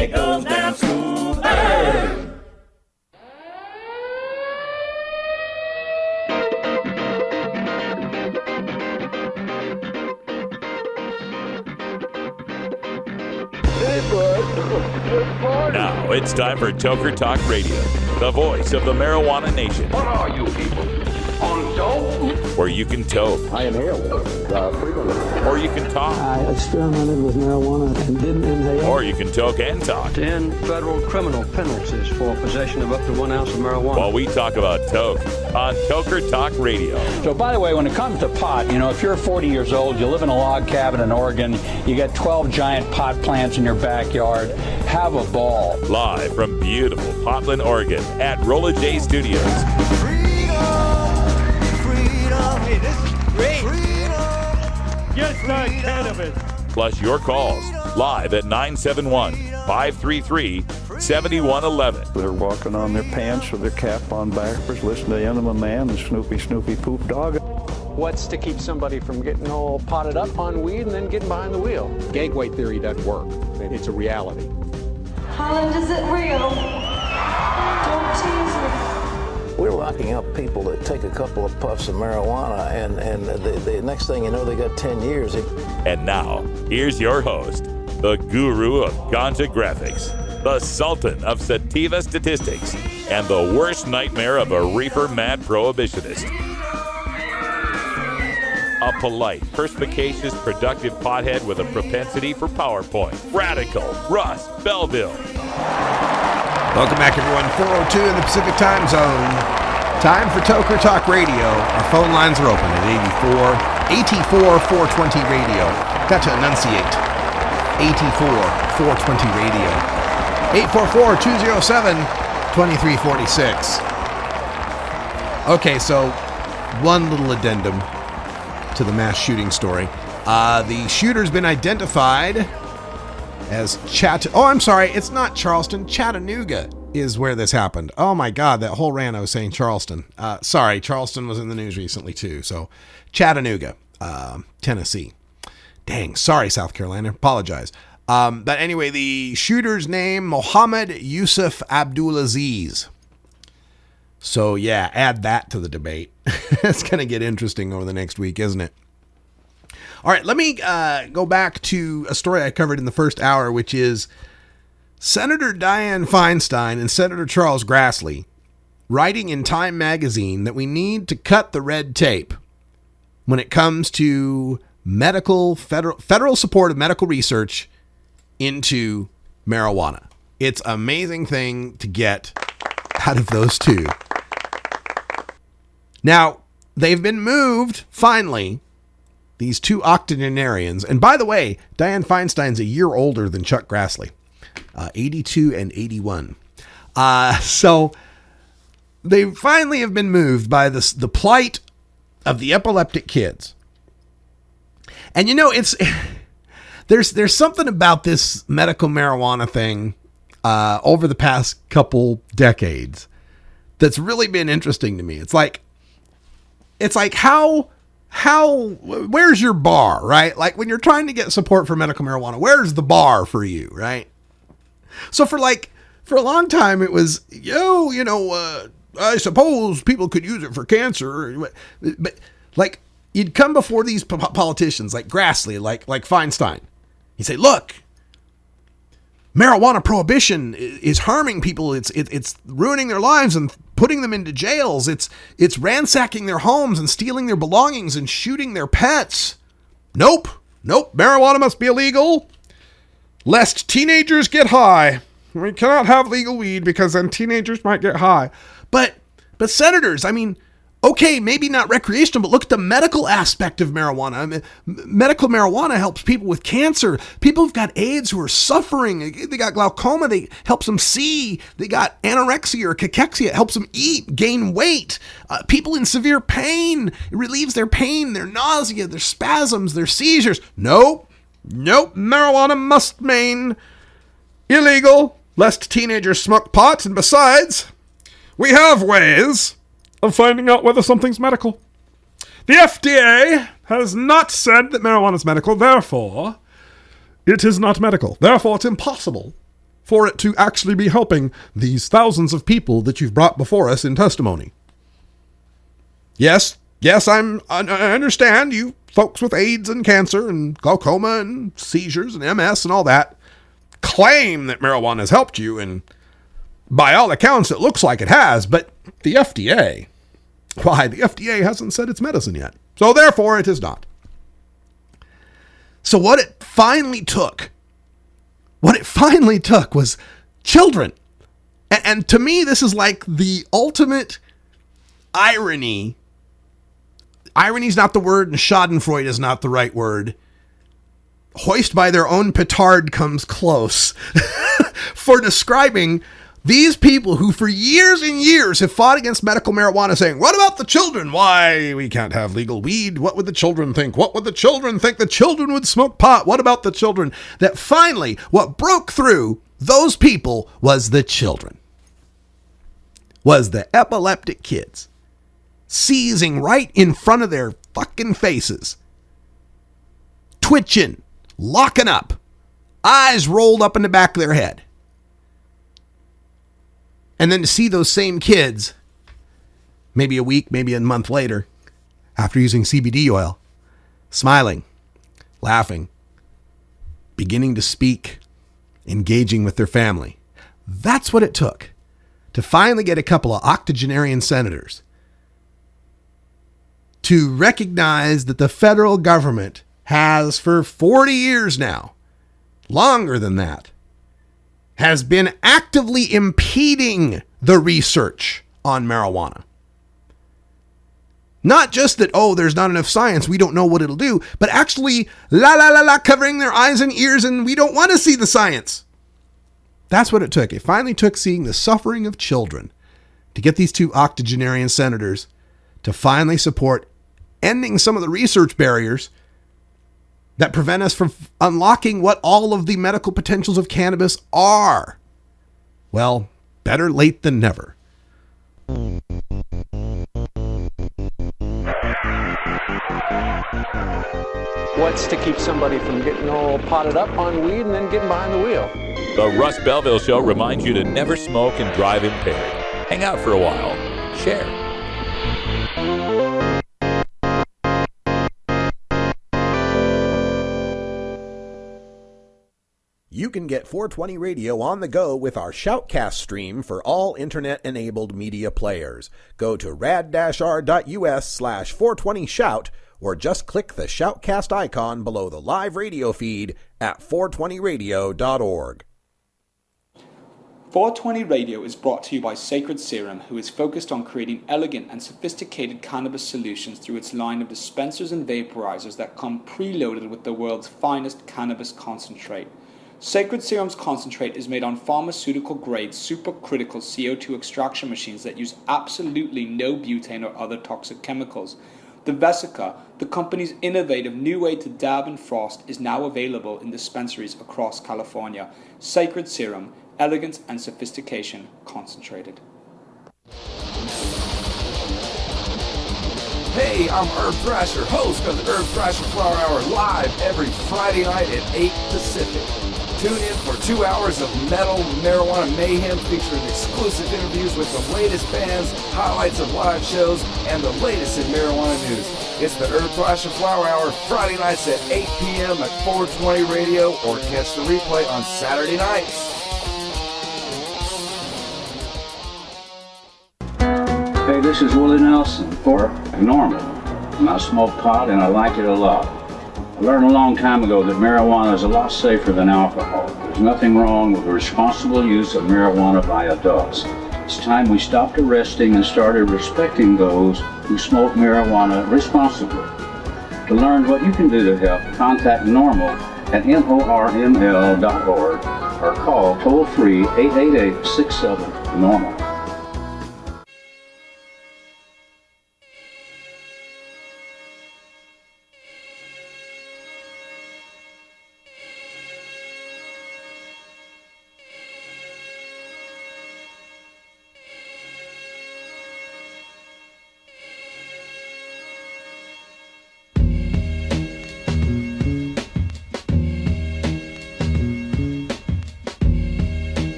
and it goes down smoother. Now it's time for Toker Talk Radio, the voice of the marijuana nation. What are you people? On dope? Where you can toke. I inhale frequently. Or you can talk. I experimented with marijuana and didn't inhale. Or you can toke and talk. 10 federal criminal penalties for possession of up to 1 ounce of marijuana. While we talk about toke on Toker Talk Radio. So, by the way, when it comes to pot, if you're 40 years old, you live in a log cabin in Oregon, you got 12 giant pot plants in your backyard, have a ball. Live from beautiful Portland, Oregon at Rolla J Studios. Hey, this is great. Yes, cannabis. Plus your calls live at 971-533-7111. They're walking on their pants with their cap on backwards, listening to Enema Man and Snoopy Poop Dog. What's to keep somebody from getting all potted up on weed and then getting behind the wheel? Gateway theory doesn't work. It's a reality. Holland, is it real? Don't tease me. We're locking up people that take a couple of puffs of marijuana, and the next thing you know, they got 10 years. And now, here's your host, the guru of ganja graphics, the sultan of sativa statistics, and the worst nightmare of a reefer-mad prohibitionist. A polite, perspicacious, productive pothead with a propensity for PowerPoint. Radical Russ Belville. Welcome back, everyone. 4:02 in the Pacific Time Zone. Time for Toker Talk Radio. Our phone lines are open at 84-420 radio. Got to enunciate. 84-420 radio. 844-207-2346. Okay, so one little addendum to the mass shooting story. The shooter's been identified as it's not Charleston. Chattanooga is where this happened. Oh my God, that whole rant I was saying Charleston. Sorry, Charleston was in the news recently too. So Chattanooga, Tennessee. Dang, sorry, South Carolina. Apologize. But anyway, the shooter's name, Mohammed Yusuf Abdulaziz. So yeah, add that to the debate. It's going to get interesting over the next week, isn't it? All right, let me go back to a story I covered in the first hour, which is Senator Dianne Feinstein and Senator Charles Grassley writing in Time magazine that we need to cut the red tape when it comes to federal support of medical research into marijuana. It's an amazing thing to get out of those two. Now, they've been moved, finally, these two octogenarians. And by the way, Dianne Feinstein's a year older than Chuck Grassley, 82 and 81. So they finally have been moved by the plight of the epileptic kids. And it's there's something about this medical marijuana thing over the past couple decades that's really been interesting to me. It's like how where's your bar, right? Like when you're trying to get support for medical marijuana, where's the bar for you, right? So for a long time it was, I suppose people could use it for cancer, but like you'd come before these politicians like Grassley, like Feinstein. You'd say, look, marijuana prohibition is harming people. It's ruining their lives and putting them into jails. It's ransacking their homes and stealing their belongings and shooting their pets. Nope. Marijuana must be illegal, lest teenagers get high. We cannot have legal weed because then teenagers might get high. But senators, I mean, okay, maybe not recreational, but look at the medical aspect of marijuana. I mean, medical marijuana helps people with cancer. People who've got AIDS who are suffering. They got glaucoma. They helps them see. They got anorexia or cachexia. It helps them eat, gain weight. People in severe pain. It relieves their pain, their nausea, their spasms, their seizures. Nope. Marijuana must remain illegal, lest teenagers smoke pot. And besides, we have ways of finding out whether something's medical. The FDA has not said that marijuana is medical, therefore, it is not medical. Therefore, it's impossible for it to actually be helping these thousands of people that you've brought before us in testimony. Yes, I understand you folks with AIDS and cancer and glaucoma and seizures and MS and all that claim that marijuana has helped you, and by all accounts, it looks like it has, but the FDA hasn't said it's medicine yet. So therefore, it is not. So what it finally took was children. And to me, this is like the ultimate irony. Irony is not the word, and schadenfreude is not the right word. Hoist by their own petard comes close for describing these people who for years and years have fought against medical marijuana, saying, what about the children? Why, we can't have legal weed. What would the children think? What would the children think? The children would smoke pot. What about the children? That finally, what broke through those people was the children. Was the epileptic kids seizing right in front of their fucking faces. Twitching, locking up, eyes rolled up in the back of their head. And then to see those same kids, maybe a week, maybe a month later, after using CBD oil, smiling, laughing, beginning to speak, engaging with their family. That's what it took to finally get a couple of octogenarian senators to recognize that the federal government has for 40 years now, longer than that, has been actively impeding the research on marijuana. Not just that, there's not enough science, we don't know what it'll do, but actually, covering their eyes and ears, and we don't want to see the science. That's what it took. It finally took seeing the suffering of children to get these two octogenarian senators to finally support ending some of the research barriers that prevent us from unlocking what all of the medical potentials of cannabis are. Well, better late than never. What's to keep somebody from getting all potted up on weed and then getting behind the wheel? The Russ Belville Show reminds you to never smoke and drive impaired. Hang out for a while. Share. You can get 420 Radio on the go with our Shoutcast stream for all internet-enabled media players. Go to rad-r.us/420shout or just click the Shoutcast icon below the live radio feed at 420radio.org. 420 Radio is brought to you by Sacred Serum, who is focused on creating elegant and sophisticated cannabis solutions through its line of dispensers and vaporizers that come preloaded with the world's finest cannabis concentrate. Sacred Serum's concentrate is made on pharmaceutical-grade supercritical CO2 extraction machines that use absolutely no butane or other toxic chemicals. The Vesica, the company's innovative new way to dab and frost, is now available in dispensaries across California. Sacred Serum, elegance and sophistication concentrated. Hey, I'm Herb Thrasher, host of the Herb Thrasher Flower Hour, live every Friday night at 8 Pacific. Tune in for 2 hours of metal marijuana mayhem featuring exclusive interviews with the latest bands, highlights of live shows, and the latest in marijuana news. It's the Herb Thrasher Flower Hour, Friday nights at 8 p.m. at 420 Radio, or catch the replay on Saturday nights. Hey, this is Willie Nelson for Normal. And I smoke pot and I like it a lot. I learned a long time ago that marijuana is a lot safer than alcohol. There's nothing wrong with the responsible use of marijuana by adults. It's time we stopped arresting and started respecting those who smoke marijuana responsibly. To learn what you can do to help, contact NORML at NORML.org or call toll-free 888-67-NORMAL.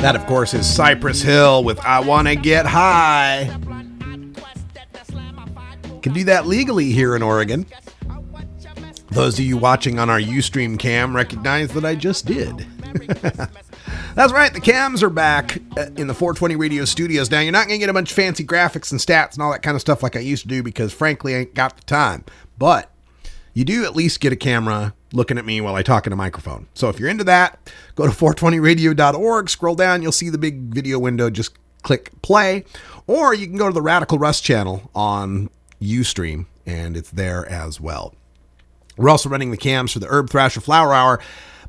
That, of course, is Cypress Hill with I Wanna Get High. Can do that legally here in Oregon. Those of you watching on our Ustream cam recognize that I just did. That's right, the cams are back in the 420 Radio studios. Now, you're not going to get a bunch of fancy graphics and stats and all that kind of stuff like I used to do because, frankly, I ain't got the time. But you do at least get a camera looking at me while I talk in a microphone. So if you're into that, go to 420radio.org, scroll down, you'll see the big video window, just click play. Or you can go to the Radical Russ channel on Ustream, and it's there as well. We're also running the cams for the Herb Thrasher Flower Hour.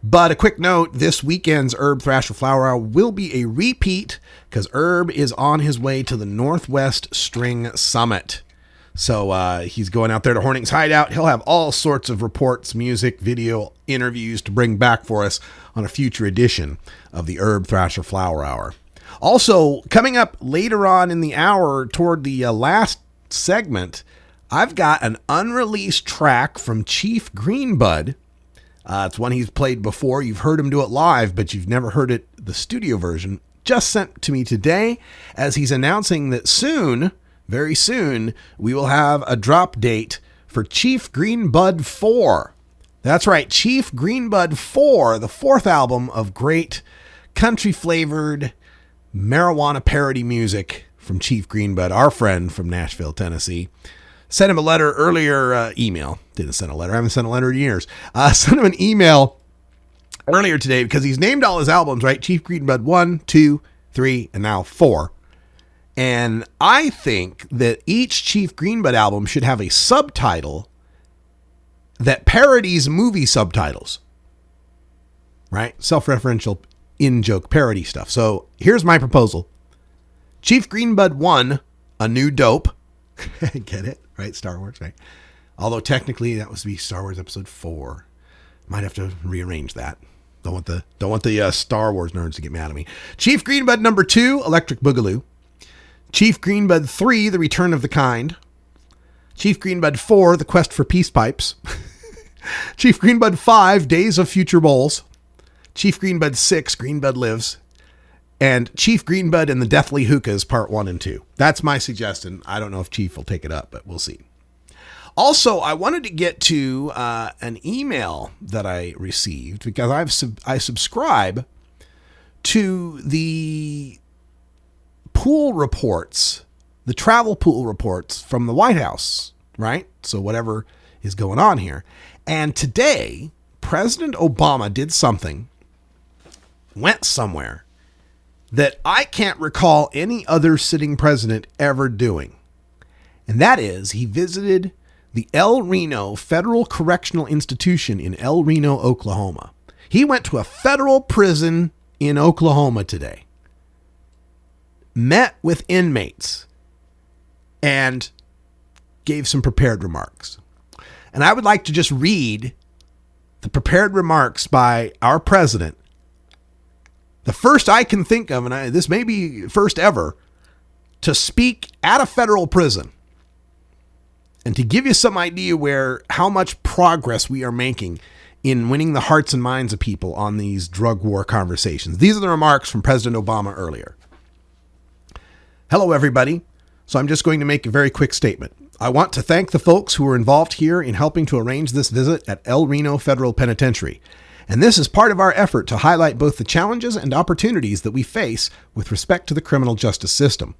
But a quick note, this weekend's Herb Thrasher Flower Hour will be a repeat because Herb is on his way to the Northwest String Summit. So he's going out there to Horning's Hideout. He'll have all sorts of reports, music, video, interviews to bring back for us on a future edition of the Herb Thrasher Flower Hour. Also, coming up later on in the hour toward the last segment, I've got an unreleased track from Chief Greenbud. It's one he's played before. You've heard him do it live, but you've never heard it, the studio version. Just sent to me today as he's announcing that soon, very soon, we will have a drop date for Chief Greenbud 4. That's right, Chief Greenbud 4, the fourth album of great country-flavored marijuana parody music from Chief Greenbud, our friend from Nashville, Tennessee. Sent him a letter earlier, email. Didn't send a letter. I haven't sent a letter in years. Sent him an email earlier today because he's named all his albums, right? Chief Greenbud 1, 2, 3, and now 4. And I think that each Chief Greenbud album should have a subtitle that parodies movie subtitles, right? Self-referential in-joke parody stuff. So here's my proposal. Chief Greenbud 1, A New Dope. Get it? Right? Star Wars, right? Although technically that was to be Star Wars Episode 4. Might have to rearrange that. Don't want the Star Wars nerds to get mad at me. Chief Greenbud number 2, Electric Boogaloo. Chief Greenbud 3, The Return of the Kind. Chief Greenbud 4, The Quest for Peace Pipes. Chief Greenbud 5, Days of Future Bowls. Chief Greenbud 6, Greenbud Lives. And Chief Greenbud and the Deathly Hookahs, Part 1 and 2. That's my suggestion. I don't know if Chief will take it up, but we'll see. Also, I wanted to get to an email that I received because I subscribe to the pool reports, the travel pool reports from the White House, right? So whatever is going on here. And today, President Obama did something, went somewhere, that I can't recall any other sitting president ever doing. And that is, he visited the El Reno Federal Correctional Institution in El Reno, Oklahoma. He went to a federal prison in Oklahoma today, met with inmates, and gave some prepared remarks. And I would like to just read the prepared remarks by our president. The first I can think of, and this may be first ever, to speak at a federal prison. And to give you some idea how much progress we are making in winning the hearts and minds of people on these drug war conversations. These are the remarks from President Obama earlier. Hello, everybody. So I'm just going to make a very quick statement. I want to thank the folks who were involved here in helping to arrange this visit at El Reno Federal Penitentiary. And this is part of our effort to highlight both the challenges and opportunities that we face with respect to the criminal justice system.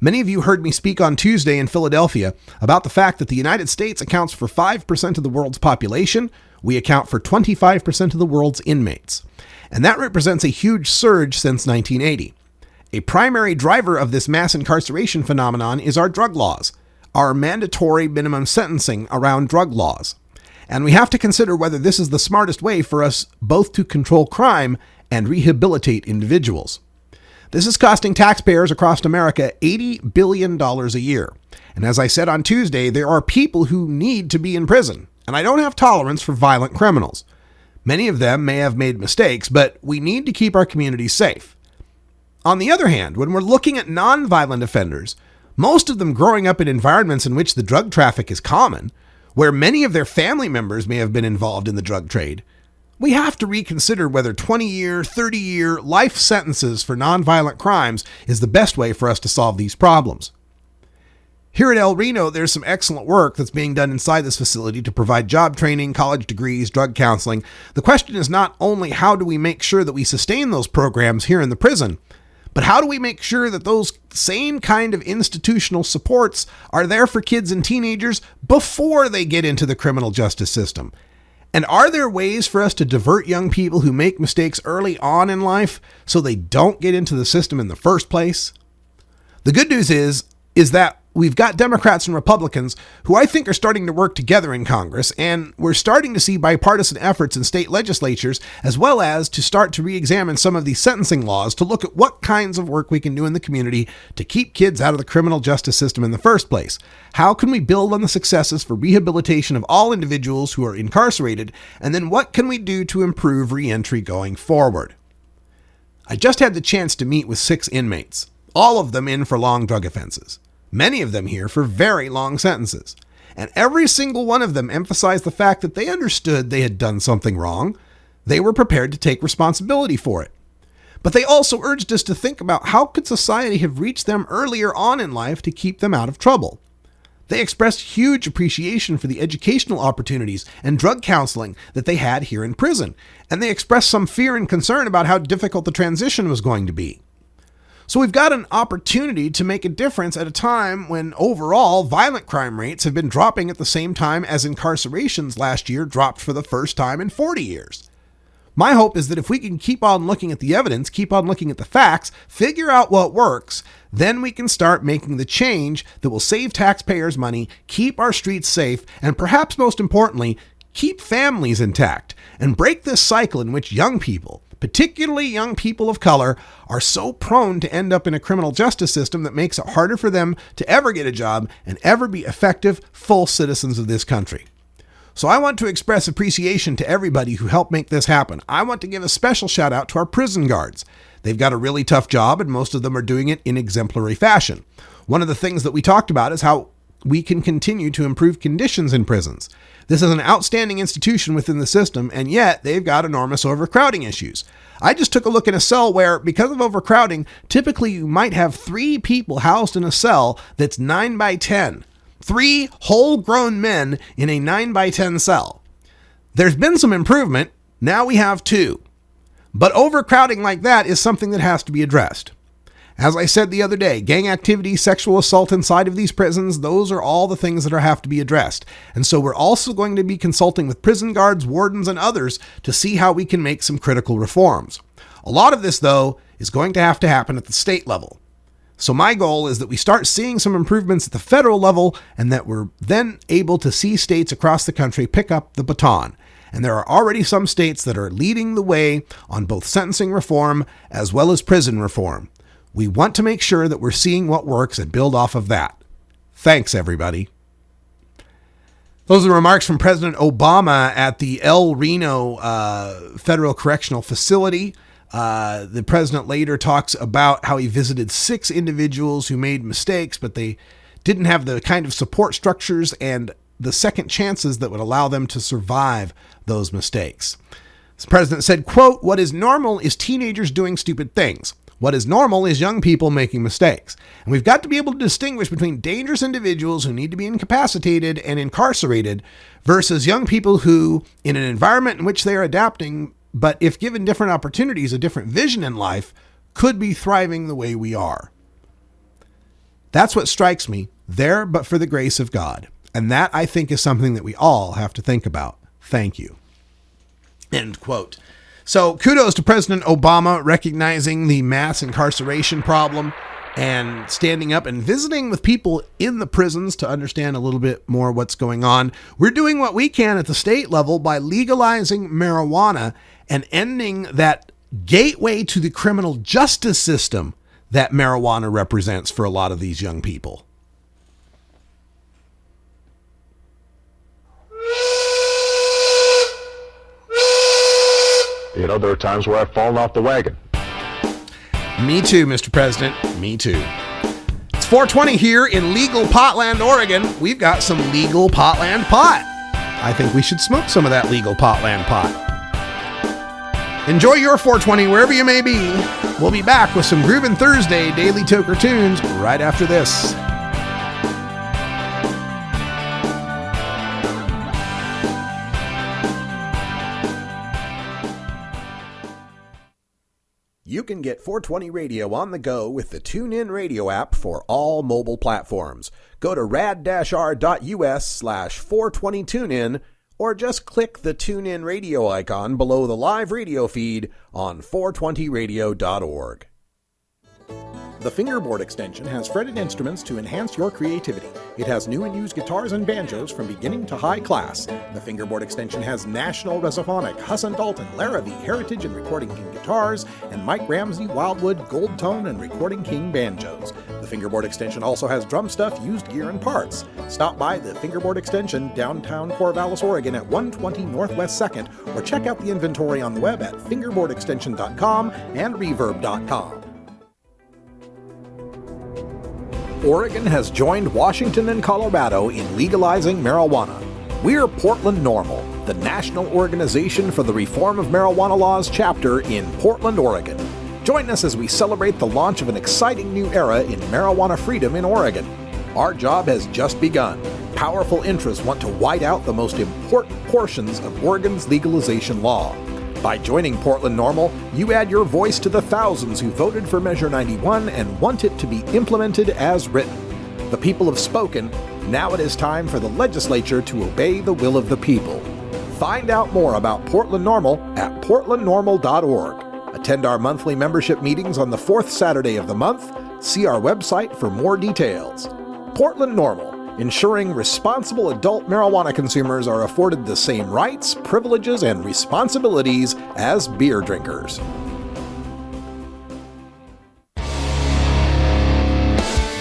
Many of you heard me speak on Tuesday in Philadelphia about the fact that the United States accounts for 5% of the world's population. We account for 25% of the world's inmates. And that represents a huge surge since 1980. A primary driver of this mass incarceration phenomenon is our drug laws, our mandatory minimum sentencing around drug laws. And we have to consider whether this is the smartest way for us both to control crime and rehabilitate individuals. This is costing taxpayers across America $80 billion a year. And as I said on Tuesday, there are people who need to be in prison. And I don't have tolerance for violent criminals. Many of them may have made mistakes, but we need to keep our communities safe. On the other hand, when we're looking at nonviolent offenders, most of them growing up in environments in which the drug traffic is common, where many of their family members may have been involved in the drug trade, we have to reconsider whether 20-year, 30-year life sentences for nonviolent crimes is the best way for us to solve these problems. Here at El Reno, there's some excellent work that's being done inside this facility to provide job training, college degrees, drug counseling. The question is not only how do we make sure that we sustain those programs here in the prison, but how do we make sure that those same kind of institutional supports are there for kids and teenagers before they get into the criminal justice system? And are there ways for us to divert young people who make mistakes early on in life so they don't get into the system in the first place? The good news is that we've got Democrats and Republicans who I think are starting to work together in Congress, and we're starting to see bipartisan efforts in state legislatures, as well as to start to re-examine some of these sentencing laws to look at what kinds of work we can do in the community to keep kids out of the criminal justice system in the first place. How can we build on the successes for rehabilitation of all individuals who are incarcerated, and then what can we do to improve re-entry going forward? I just had the chance to meet with 6 inmates, all of them in for long drug offenses. Many of them here for very long sentences. And every single one of them emphasized the fact that they understood they had done something wrong. They were prepared to take responsibility for it. But they also urged us to think about how could society have reached them earlier on in life to keep them out of trouble. They expressed huge appreciation for the educational opportunities and drug counseling that they had here in prison. And they expressed some fear and concern about how difficult the transition was going to be. So we've got an opportunity to make a difference at a time when overall violent crime rates have been dropping at the same time as incarcerations last year dropped for the first time in 40 years. My hope is that if we can keep on looking at the evidence, keep on looking at the facts, figure out what works, then we can start making the change that will save taxpayers money, keep our streets safe, and perhaps most importantly, keep families intact and break this cycle in which young people, particularly young people of color, are so prone to end up in a criminal justice system that makes it harder for them to ever get a job and ever be effective, full citizens of this country. So I want to express appreciation to everybody who helped make this happen. I want to give a special shout out to our prison guards. They've got a really tough job, and most of them are doing it in exemplary fashion. One of the things that we talked about is how we can continue to improve conditions in prisons. This is an outstanding institution within the system, and yet they've got enormous overcrowding issues. I just took a look in a cell where, because of overcrowding, typically you might have 3 people housed in a cell that's 9 by 10. 3 whole-grown men in a 9 by 10 cell. There's been some improvement. Now we have 2. But overcrowding like that is something that has to be addressed. As I said the other day, gang activity, sexual assault inside of these prisons, those are all the things that have to be addressed. And so we're also going to be consulting with prison guards, wardens, and others to see how we can make some critical reforms. A lot of this, though, is going to have to happen at the state level. So my goal is that we start seeing some improvements at the federal level, and that we're then able to see states across the country pick up the baton. And there are already some states that are leading the way on both sentencing reform as well as prison reform. We want to make sure that we're seeing what works and build off of that. Thanks, everybody. Those are remarks from President Obama at the El Reno Federal Correctional Facility. The president later talks about how he visited 6 individuals who made mistakes, but they didn't have the kind of support structures and the second chances that would allow them to survive those mistakes. The president said, quote, "What is normal is teenagers doing stupid things. What is normal is young people making mistakes. And we've got to be able to distinguish between dangerous individuals who need to be incapacitated and incarcerated versus young people who, in an environment in which they are adapting, but if given different opportunities, a different vision in life, could be thriving the way we are." That's what strikes me, there but for the grace of God. And that, I think, is something that we all have to think about. Thank you. End quote. So kudos to President Obama recognizing the mass incarceration problem and standing up and visiting with people in the prisons to understand a little bit more what's going on. We're doing what we can at the state level by legalizing marijuana and ending that gateway to the criminal justice system that marijuana represents for a lot of these young people. You know, there are times where I've fallen off the wagon. Me too, Mr. President. Me too. It's 4:20 here in legal Potland, Oregon. We've got some legal Potland pot. I think we should smoke some of that legal Potland pot. Enjoy your 420 wherever you may be. We'll be back with some Groovin' Thursday Daily Toker tunes right after this. You can get 420 Radio on the go with the TuneIn Radio app for all mobile platforms. Go to rad-r.us/420tunein or just click the TuneIn Radio icon below the live radio feed on 420radio.org. The Fingerboard extension has fretted instruments to enhance your creativity. It has new and used guitars and banjos from beginning to high class. The Fingerboard extension has National Resophonic, Husson Dalton, Larrabee, Heritage and Recording King guitars, and Mike Ramsey, Wildwood, Gold Tone, and Recording King banjos. The Fingerboard extension also has drum stuff, used gear, and parts. Stop by the Fingerboard extension, downtown Corvallis, Oregon at 120 Northwest 2nd, or check out the inventory on the web at fingerboardextension.com and reverb.com. Oregon has joined Washington and Colorado in legalizing marijuana. We're Portland NORML, the national organization for the reform of marijuana laws chapter in Portland, Oregon. Join us as we celebrate the launch of an exciting new era in marijuana freedom in Oregon. Our job has just begun. Powerful interests want to white out the most important portions of Oregon's legalization law. By joining Portland NORML, you add your voice to the thousands who voted for Measure 91 and want it to be implemented as written. The people have spoken. Now it is time for the legislature to obey the will of the people. Find out more about Portland NORML at portlandnormal.org. Attend our monthly membership meetings on the fourth Saturday of the month. See our website for more details. Portland NORML, ensuring responsible adult marijuana consumers are afforded the same rights, privileges, and responsibilities as beer drinkers.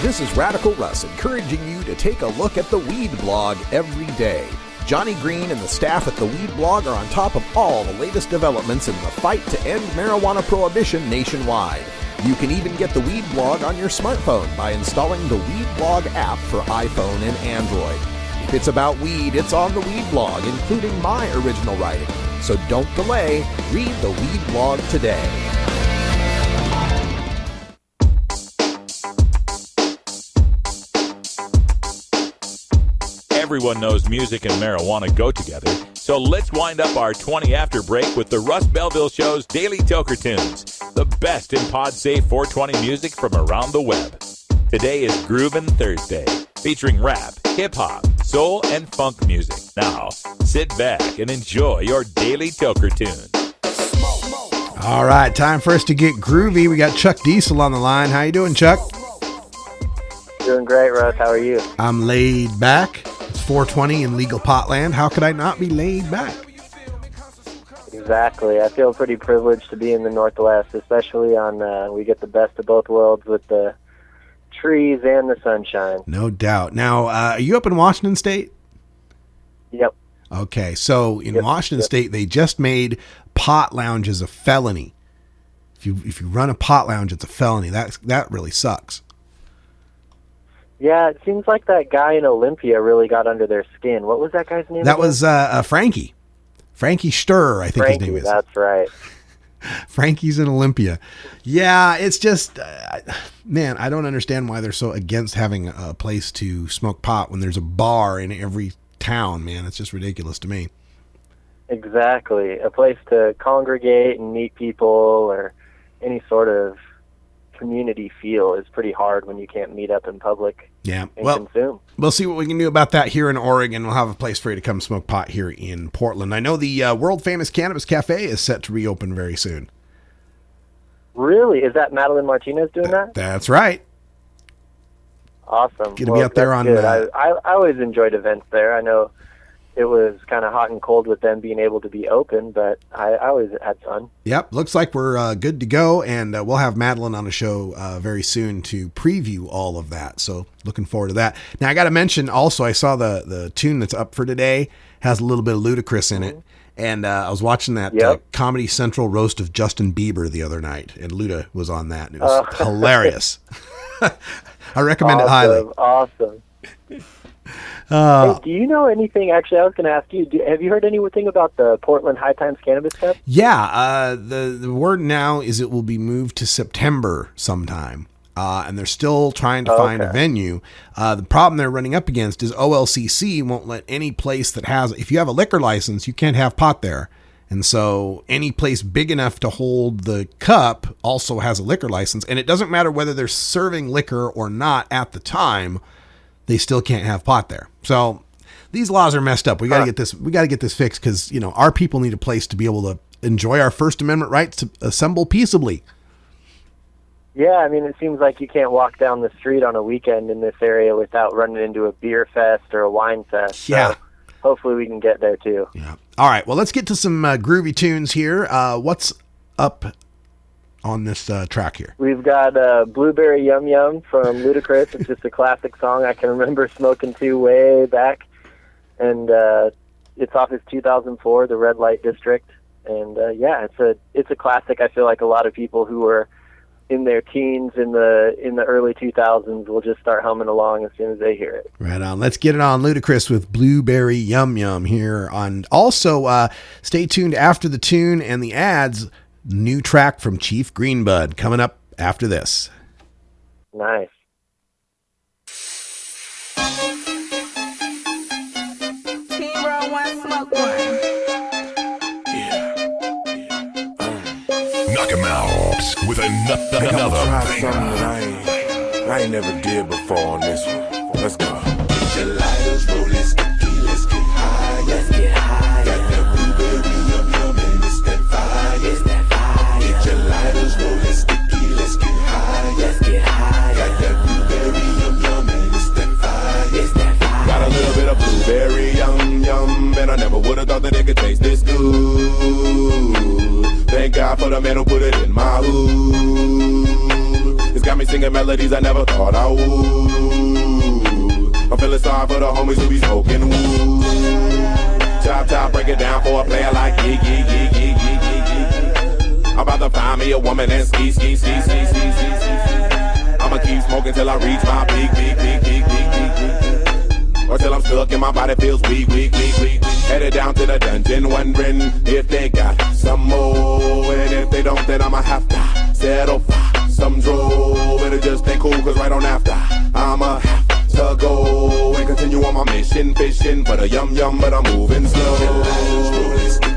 This is Radical Russ encouraging you to take a look at the Weed Blog every day. Johnny Green and the staff at the Weed Blog are on top of all the latest developments in the fight to end marijuana prohibition nationwide. You can even get the Weed Blog on your smartphone by installing the Weed Blog app for iPhone and Android. If it's about weed, it's on the Weed Blog, including my original writing. So don't delay. Read the Weed Blog today. Everyone knows music and marijuana go together, so let's wind up our 20 after break with the Russ Belville Show's Daily Toker Tunes, the best in pod-safe 420 music from around the web. Today is Groovin' Thursday, featuring rap, hip-hop, soul, and funk music. Now, sit back and enjoy your Daily Toker Tune. All right, time for us to get groovy. We got Chuck Diesel on the line. How you doing, Chuck? Doing great, Russ. How are you? I'm laid back. It's 420 in legal potland. How could I not be laid back? Exactly. I feel pretty privileged to be in the Northwest, especially on we get the best of both worlds with the trees and the sunshine. No doubt. Now, are you up in Washington State? Yep. Okay, so in Washington State, they just made pot lounges a felony. If you run a pot lounge, it's a felony. That really sucks. Yeah, it seems like that guy in Olympia really got under their skin. What was that guy's name? That was Frankie. Frankie Sturr, I think his name is. That's right. Frankie's in Olympia. Yeah, it's just, man, I don't understand why they're so against having a place to smoke pot when there's a bar in every town, man. It's just ridiculous to me. Exactly. A place to congregate and meet people or any sort of community feel is pretty hard when you can't meet up in public and consume. We'll see what we can do about that here in Oregon. We'll have a place for you to come smoke pot here in Portland. I know the world-famous Cannabis Cafe is set to reopen very soon. Really? Is that Madeline Martinez doing that? That's right. Awesome. Going to be up there on... I always enjoyed events there. I know it was kind of hot and cold with them being able to be open, but I always had fun. Yep, looks like we're good to go, and we'll have Madeline on the show very soon to preview all of that, so looking forward to that. Now, I got to mention also, I saw the tune that's up for today has a little bit of Ludacris in it, and I was watching that Comedy Central roast of Justin Bieber the other night, and Luda was on that, and it was hilarious. I recommend it highly. Awesome. Hey, do you know anything? Actually, I was going to ask you. Have you heard anything about the Portland High Times Cannabis Cup? Yeah, the word now is it will be moved to September sometime, and they're still trying to find a venue. The problem they're running up against is OLCC won't let any place that has, if you have a liquor license, you can't have pot there. And so any place big enough to hold the cup also has a liquor license, and it doesn't matter whether they're serving liquor or not at the time. They still can't have pot there. So these laws are messed up. We got to get this. We got to get this fixed because, you know, our people need a place to be able to enjoy our First Amendment rights to assemble peaceably. Yeah, I mean, it seems like you can't walk down the street on a weekend in this area without running into a beer fest or a wine fest. Yeah. So hopefully we can get there too. Yeah. All right. Well, let's get to some groovy tunes here. What's up on this track here? We've got Blueberry Yum Yum from Ludacris. It's just a classic song I can remember smoking to way back. And it's off his 2004, The Red Light District. And yeah, it's a classic. I feel like a lot of people who were in their teens in the early 2000s will just start humming along as soon as they hear it. Right on. Let's get it on. Ludacris with Blueberry Yum Yum here on. Also, stay tuned after the tune and the ads. New track from Chief Greenbud coming up after this. Nice. Team roll one, smoke one. Knock him out with another banger. I ain't never did before on this one. Let's go. Get your lighters, roll it sticky, let's get high. Let's get high. Got that blueberry yum yum and it's that fire. It's that fire. Get your lighters, roll it sticky, let's get high. Let's get high. Got that blueberry yum yum and it's that fire. It's that fire. Got a little bit of blueberry yum yum, and I never would've thought that it could taste this good. Thank God for the man who put it in my hood. It's got me singing melodies I never thought I would. I'm feeling sorry for the homies who be smoking wood. Chop, break it down for a player like yeah. I'm about to find me a woman and ski. I'ma keep smoking till I reach my peak. Or till I'm stuck and my body feels weak. Headed down to the dungeon, wondering if they got some more. And if they don't, then I'ma have to settle for some drove. It'll just ain't cool, cause right on after I'ma have to go and continue on my mission, fishing for the yum yum, but I'm moving slow. Let's get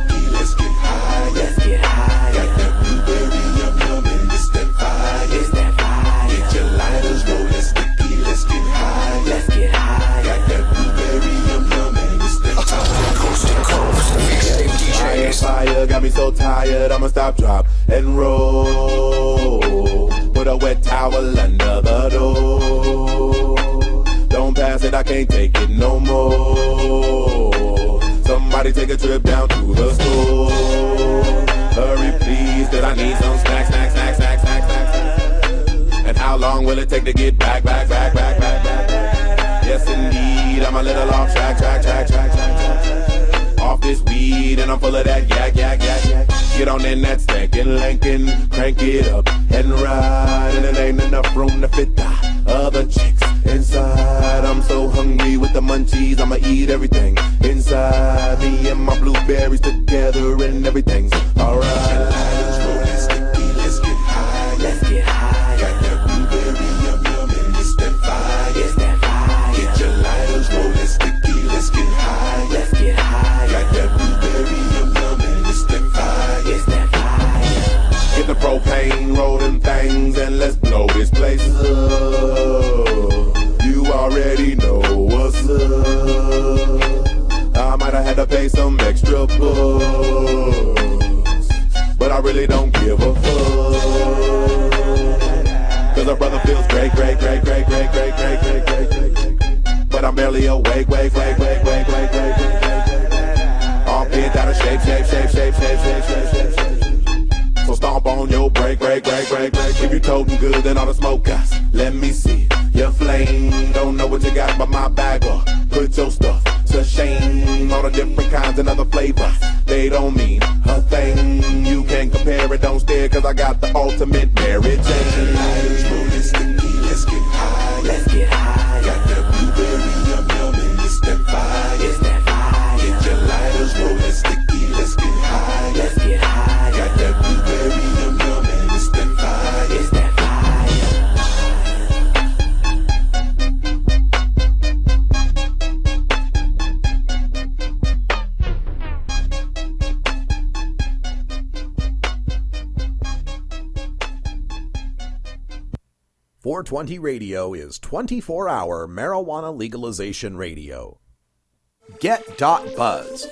high. Let's get high. Got that blueberry yum yum and it's that fire. It's that fire. Get your lighters, roll it sticky. Let's get high. Let's get high. Got that blueberry yum yum and it's that fire. Coast to coast, mixtape DJs. Fire got me so tired, I'ma stop, drop, and roll. Put a wet towel under the door. Don't pass it, I can't take it no more. Somebody take a trip down to the store. Hurry please, cause I need some snacks. And how long will it take to get back? Yes indeed, I'm a little off track. Off this weed and I'm full of that yak. Get on in that second Lincoln, crank it up and ride. And it ain't enough room to fit the other chicks inside. I'm so hungry with the munchies, I'ma eat everything inside. Me and my blueberries together and everything's alright. Let's get high. Let's get high. Got that blueberry yum yum and it's that fire. It's that fire. Get your lighters, roll it sticky. Let's get high. Let's get high. Got that blueberry yum yum and it's that fire. It's that fire. Get the propane, roll them things and let's blow this place up. You already know what's up. I might have had to pay some extra bucks, but I really don't give a fuck. Cause a brother feels great. But I'm barely awake. All pinned out of shape. So stomp on your break. If you toting good, then all the smoke guys, let me see your flame. Don't know what you got, but my bag up. Put your stuff to shame. All the different kinds and other flavors, they don't mean a thing. You can't compare it, don't stare, cause I got the ultimate Mary Jane. Let's get high. Let's get high. Got that blueberry yum yum and 420 Radio is 24-hour marijuana legalization radio. Get.Buzz.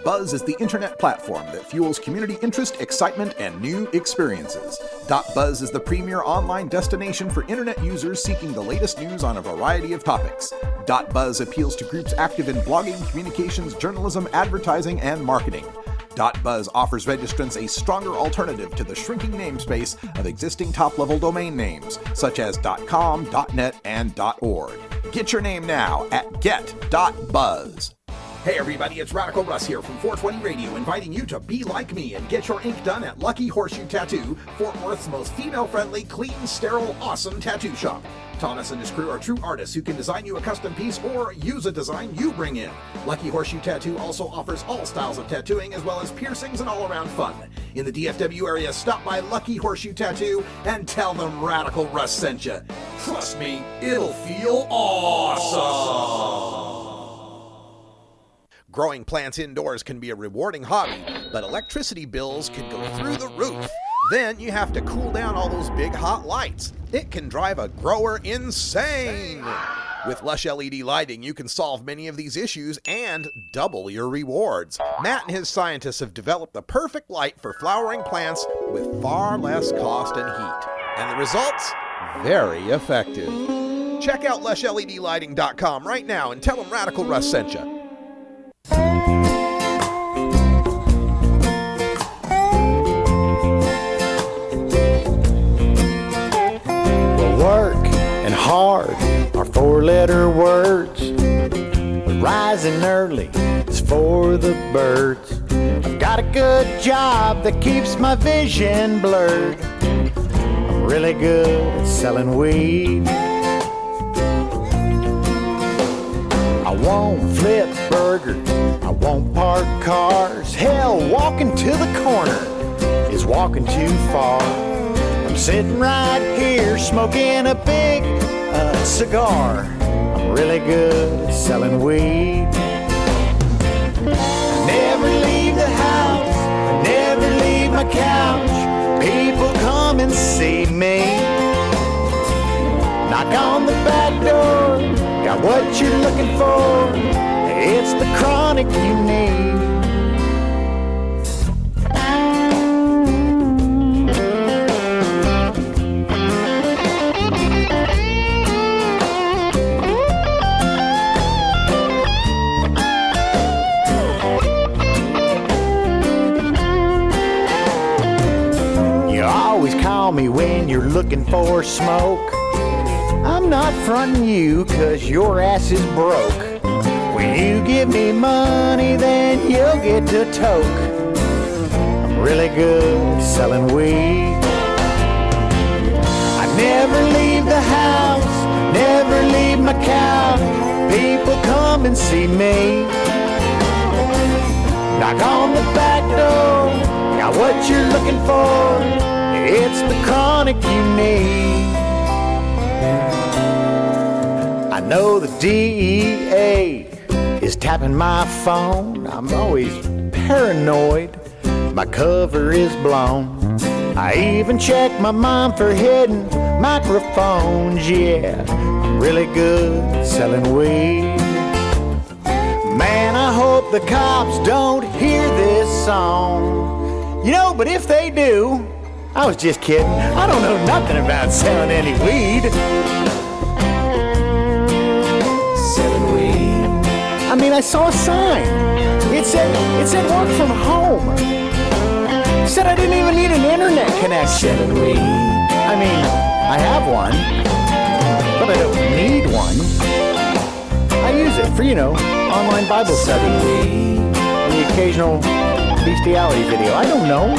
.Buzz is the internet platform that fuels community interest, excitement, and new experiences. .Buzz is the premier online destination for internet users seeking the latest news on a variety of topics. .Buzz appeals to groups active in blogging, communications, journalism, advertising, and marketing. .Buzz offers registrants a stronger alternative to the shrinking namespace of existing top-level domain names, such as .com, .net, and .org. Get your name now at get.buzz. Hey everybody, it's Radical Russ here from 420 Radio, inviting you to be like me and get your ink done at Lucky Horseshoe Tattoo, Fort Worth's most female-friendly, clean, sterile, awesome tattoo shop. Thomas and his crew are true artists who can design you a custom piece or use a design you bring in. Lucky Horseshoe Tattoo also offers all styles of tattooing as well as piercings and all-around fun. In the DFW area, stop by Lucky Horseshoe Tattoo and tell them Radical Russ sent you. Trust me, it'll feel awesome. Growing plants indoors can be a rewarding hobby, but electricity bills can go through the roof. Then you have to cool down all those big hot lights. It can drive a grower insane. With Lush LED lighting, you can solve many of these issues and double your rewards. Matt and his scientists have developed the perfect light for flowering plants with far less cost and heat. And the results? Very effective. Check out lushledlighting.com right now and tell them Radical Russ sent you. Work and hard are four-letter words, but rising early is for the birds. I've got a good job that keeps my vision blurred. I'm really good at selling weed. I won't flip burgers, I won't park cars. Hell, walking to the corner is walking too far. I'm sitting right here smoking a big cigar. I'm really good at selling weed. I never leave the house, I never leave my couch. People come and see me. Knock on the back door, got what you're looking for. It's the chronic you need. Call me when you're looking for smoke. I'm not fronting you cause your ass is broke. When you give me money then you'll get to toke. I'm really good at selling weed. I never leave the house, never leave my couch. People come and see me. Knock on the back door, got what you're looking for. It's the chronic you need. I know the DEA is tapping my phone. I'm always paranoid, my cover is blown. I even check my mom for hidden microphones. Yeah, I'm really good at selling weed. Man, I hope the cops don't hear this song. You know, but if they do, I was just kidding. I don't know nothing about selling any weed. Selling weed. I mean, I saw a sign. It said work from home. It said I didn't even need an internet connection. Selling weed. I mean, I have one, but I don't need one. I use it for, online Bible study. And the occasional bestiality video. I don't know.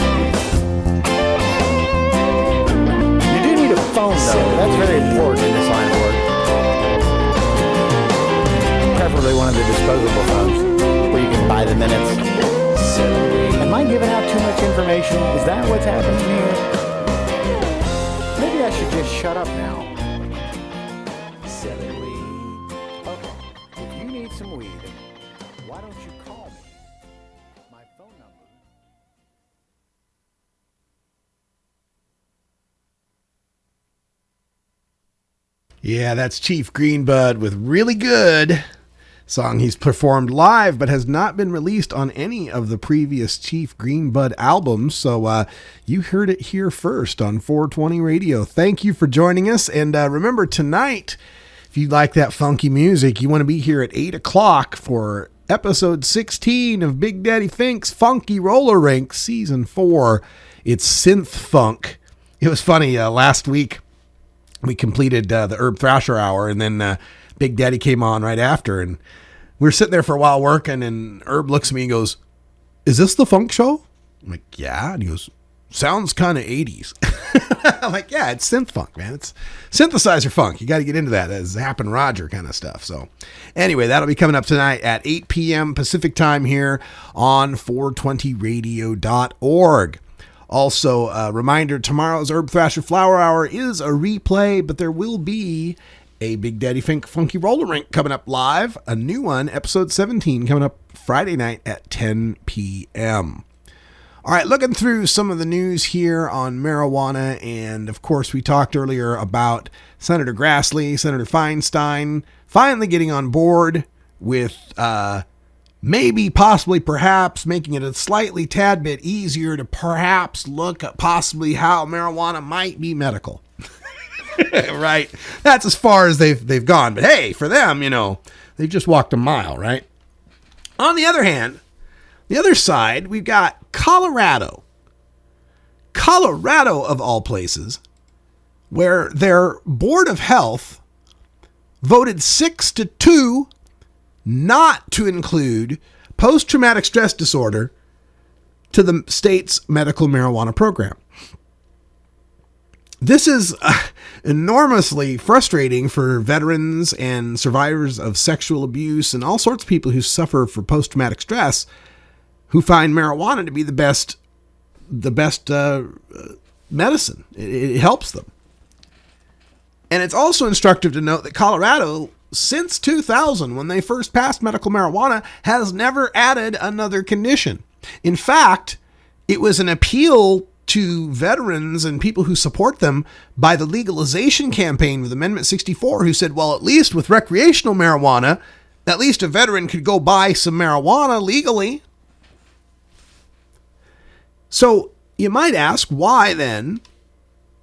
Phone though, that's very important in this line of work. Preferably one of the disposable phones where you can buy the minutes. Am I giving out too much information? Is that what's happening here? Maybe I should just shut up now. Selling weed. Okay, if you need some weed, why don't you call me? My phone number. Yeah, that's Chief Greenbud with Really Good. Song he's performed live but has not been released on any of the previous Chief Greenbud albums. So you heard it here first on 420 Radio. Thank you for joining us. And remember, tonight, if you like that funky music, you want to be here at 8 o'clock for episode 16 of Big Daddy Fink's Funky Roller Rink Season 4. It's synth funk. It was funny. Last week, we completed the Herb Thrasher Hour, and then Big Daddy came on right after, and we were sitting there for a while working, and Herb looks at me and goes, "Is this the funk show?" I'm like, "Yeah." And he goes, "Sounds kind of 80s. I'm like, "Yeah, it's synth funk, man. It's synthesizer funk. You got to get into that. That's Zapp and Roger kind of stuff." So anyway, that'll be coming up tonight at 8 p.m. Pacific time here on 420radio.org. Also, a reminder, tomorrow's Herb Thrasher Flower Hour is a replay, but there will be a Big Daddy Fink Funky Roller Rink coming up live. A new one, episode 17, coming up Friday night at 10 p.m. All right, looking through some of the news here on marijuana, and of course we talked earlier about Senator Grassley, Senator Feinstein, finally getting on board with maybe, possibly, perhaps making it a slightly tad bit easier to perhaps look at possibly how marijuana might be medical. Right? That's as far as they've gone. But hey, for them, they've just walked a mile, right? On the other hand, the other side, we've got Colorado. Colorado, of all places, where their Board of Health voted 6-2 not to include post-traumatic stress disorder to the state's medical marijuana program. This is enormously frustrating for veterans and survivors of sexual abuse and all sorts of people who suffer from post-traumatic stress, who find marijuana to be the best medicine. It helps them. And it's also instructive to note that Colorado, since 2000, when they first passed medical marijuana, has never added another condition. In fact, it was an appeal to veterans and people who support them by the legalization campaign with Amendment 64, who said, well, at least with recreational marijuana, at least a veteran could go buy some marijuana legally. So you might ask, why then,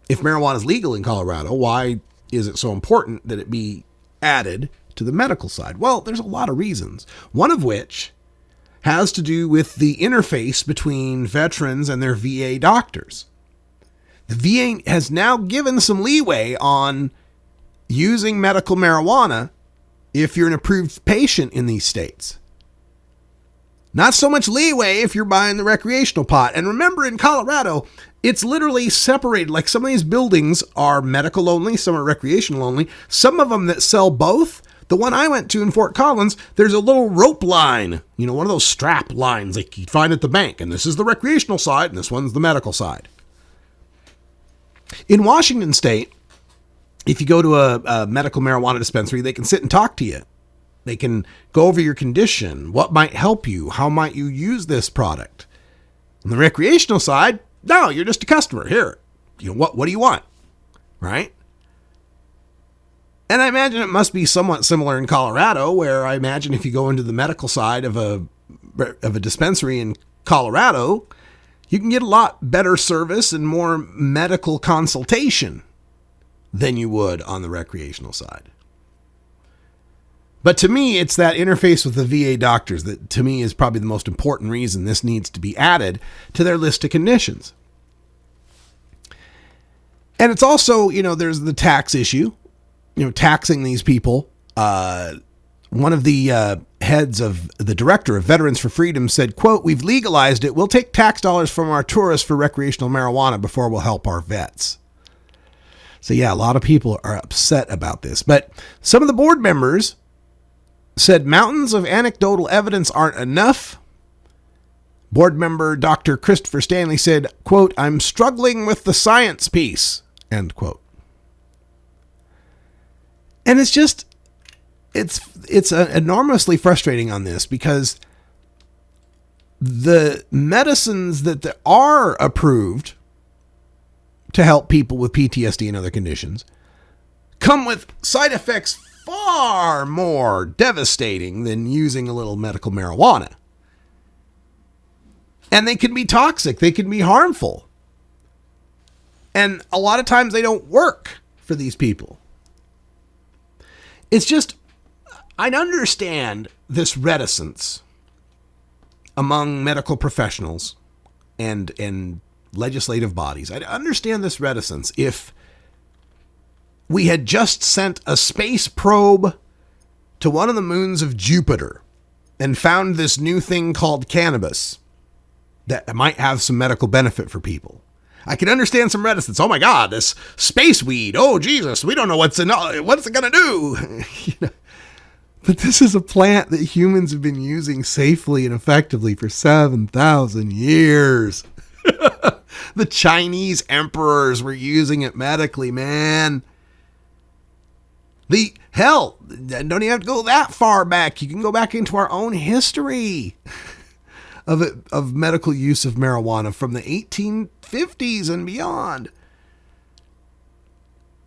if marijuana is legal in Colorado, why is it so important that it be added to the medical side? Well, there's a lot of reasons. One of which has to do with the interface between veterans and their VA doctors. The VA has now given some leeway on using medical marijuana if you're an approved patient in these states. Not so much leeway if you're buying the recreational pot. And remember, in Colorado, it's literally separated. Like, some of these buildings are medical only, some are recreational only. Some of them that sell both. The one I went to in Fort Collins, there's a little rope line, one of those strap lines like you'd find at the bank. And this is the recreational side, and this one's the medical side. In Washington State, if you go to a medical marijuana dispensary, they can sit and talk to you. They can go over your condition, what might help you, how might you use this product. On the recreational side, no, you're just a customer. Here, what do you want, right? And I imagine it must be somewhat similar in Colorado, where I imagine if you go into the medical side of a dispensary in Colorado, you can get a lot better service and more medical consultation than you would on the recreational side. But to me, it's that interface with the VA doctors that, to me, is probably the most important reason this needs to be added to their list of conditions. And it's also, there's the tax issue. Taxing these people. One of the heads of the director of Veterans for Freedom said, quote, "We've legalized it. We'll take tax dollars from our tourists for recreational marijuana before we'll help our vets." So yeah, a lot of people are upset about this. But some of the board members said mountains of anecdotal evidence aren't enough. Board member Dr. Christopher Stanley said, quote, "I'm struggling with the science piece," end quote. And it's enormously frustrating on this, because the medicines that are approved to help people with PTSD and other conditions come with side effects far more devastating than using a little medical marijuana. And they can be toxic. They can be harmful. And a lot of times they don't work for these people. It's just, I understand this reticence among medical professionals and legislative bodies. I understand this reticence if we had just sent a space probe to one of the moons of Jupiter and found this new thing called cannabis that might have some medical benefit for people. I can understand some reticence. Oh my God, this space weed. Oh Jesus, we don't know what's it going to do. You know? But this is a plant that humans have been using safely and effectively for 7,000 years. The Chinese emperors were using it medically, man. Hell, don't even have to go that far back. You can go back into our own history of medical use of marijuana from the 1850s and beyond.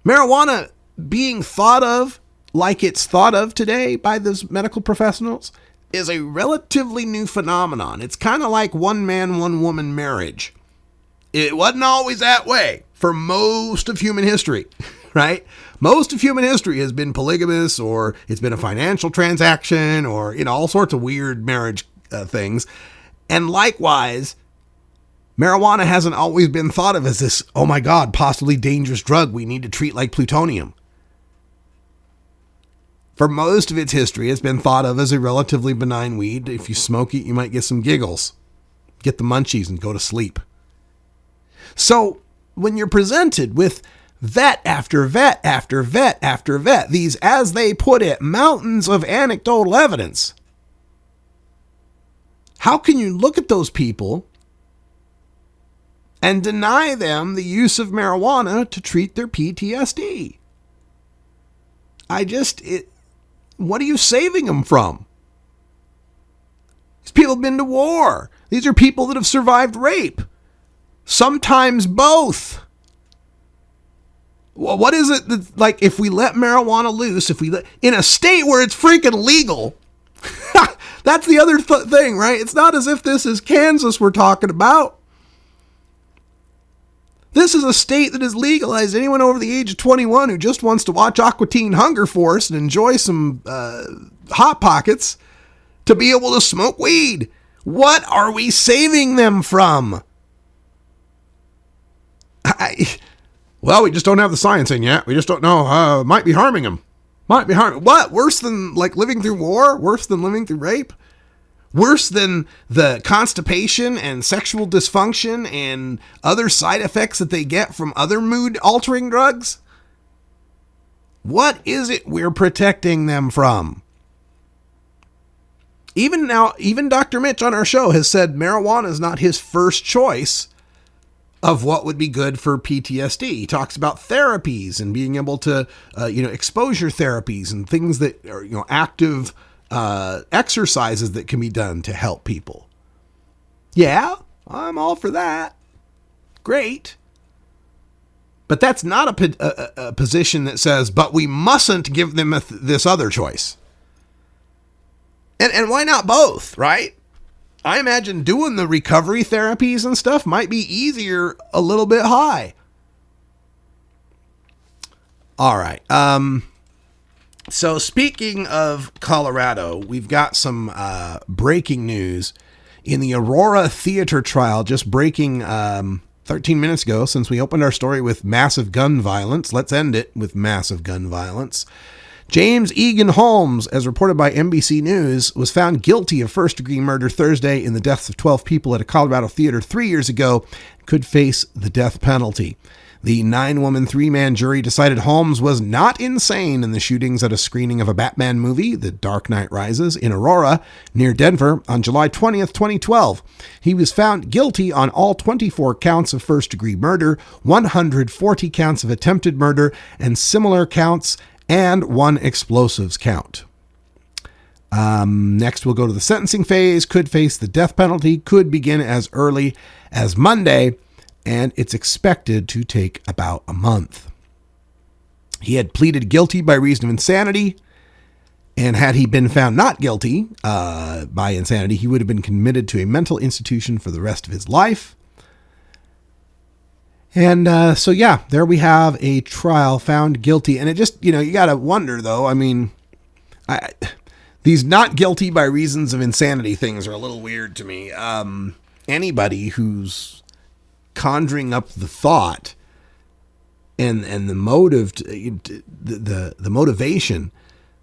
Marijuana being thought of like it's thought of today by those medical professionals is a relatively new phenomenon. It's kind of like one man, one woman marriage. It wasn't always that way for most of human history, right? Most of human history has been polygamous, or it's been a financial transaction, or, you know, all sorts of weird marriage things. And likewise, marijuana hasn't always been thought of as this, oh my God, possibly dangerous drug we need to treat like plutonium. For most of its history, it's been thought of as a relatively benign weed. If you smoke it, you might get some giggles, get the munchies, and go to sleep. So when you're presented with vet after vet after vet after vet, these, as they put it, mountains of anecdotal evidence, how can you look at those people and deny them the use of marijuana to treat their PTSD? What are you saving them from? These people have been to war. These are people that have survived rape. Sometimes both. Well, what is it that, like, if we let marijuana loose, in a state where it's freaking legal, that's the other thing, right? It's not as if this is Kansas we're talking about. This is a state that has legalized anyone over the age of 21 who just wants to watch Aqua Teen Hunger Force and enjoy some Hot Pockets to be able to smoke weed. What are we saving them from? Well, we just don't have the science in yet. We just don't know. Might be harming them. Might be harming. What? Worse than like living through war? Worse than living through rape? Worse than the constipation and sexual dysfunction and other side effects that they get from other mood-altering drugs? What is it we're protecting them from? Even Dr. Mitch on our show has said marijuana is not his first choice of what would be good for PTSD. He talks about therapies and being able to, exposure therapies and things that are, active exercises that can be done to help people. Yeah, I'm all for that. Great. But that's not a position that says, but we mustn't give them this other choice. And why not both, right? I imagine doing the recovery therapies and stuff might be easier a little bit high. All right. So speaking of Colorado, we've got some breaking news in the Aurora theater trial, just breaking 13 minutes ago, since we opened our story with massive gun violence. Let's end it with massive gun violence. James Egan Holmes, as reported by NBC News, was found guilty of first-degree murder Thursday in the deaths of 12 people at a Colorado theater 3 years ago, could face the death penalty. The 9-woman, 3-man jury decided Holmes was not insane in the shootings at a screening of a Batman movie, The Dark Knight Rises, in Aurora, near Denver, on July 20th, 2012. He was found guilty on all 24 counts of first-degree murder, 140 counts of attempted murder, and similar counts, and 1 explosives count. Next, we'll go to the sentencing phase. Could face the death penalty. Could begin as early as Monday, and it's expected to take about a month. He had pleaded guilty by reason of insanity, and had he been found not guilty by insanity, he would have been committed to a mental institution for the rest of his life. And so, yeah, there we have a trial, found guilty. And it just, you got to wonder, though. I mean, these not guilty by reasons of insanity things are a little weird to me. Anybody who's conjuring up the thought and the motive, the motivation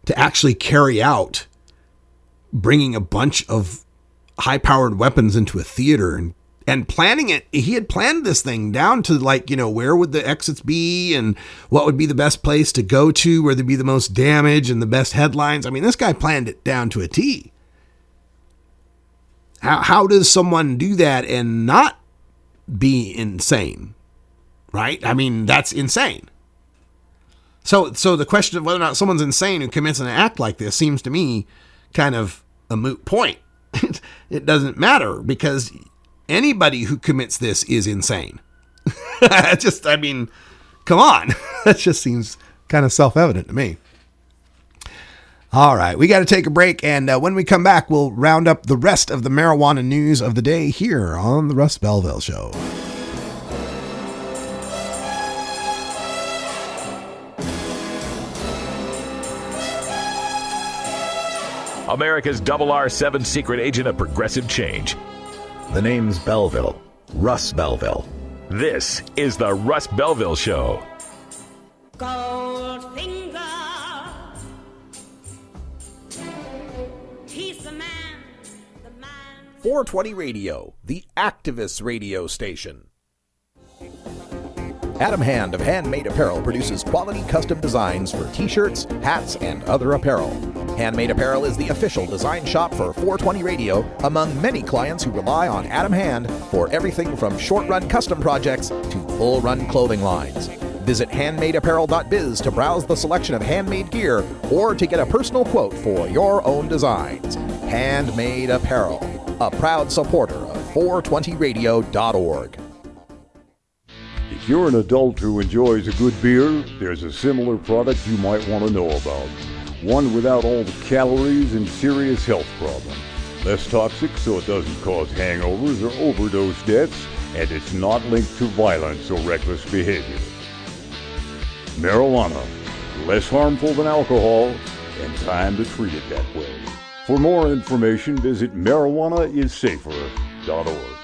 to actually carry out bringing a bunch of high-powered weapons into a theater and planning it. He had planned this thing down to where would the exits be and what would be the best place to go to, where there'd be the most damage and the best headlines. I mean, this guy planned it down to a T. How does someone do that and not be insane? Right? I mean, that's insane. So the question of whether or not someone's insane who commits an act like this seems to me kind of a moot point. It doesn't matter because anybody who commits this is insane. Come on. That just seems kind of self-evident to me. All right, we got to take a break, and when we come back, we'll round up the rest of the marijuana news of the day here on the Russ Belville Show. America's RR7 secret agent of progressive change. The name's Belville. Russ Belville. This is the Russ Belville Show. Goldfinger. He's the man. 420 Radio, the activist radio station. Adam Hand of Handmade Apparel produces quality custom designs for t-shirts, hats, and other apparel. Handmade Apparel is the official design shop for 420 Radio among many clients who rely on Adam Hand for everything from short-run custom projects to full-run clothing lines. Visit handmadeapparel.biz to browse the selection of handmade gear or to get a personal quote for your own designs. Handmade Apparel, a proud supporter of 420radio.org. If you're an adult who enjoys a good beer, there's a similar product you might want to know about. One without all the calories and serious health problems. Less toxic so it doesn't cause hangovers or overdose deaths, and it's not linked to violence or reckless behavior. Marijuana, less harmful than alcohol, and time to treat it that way. For more information, visit marijuanaissafer.org.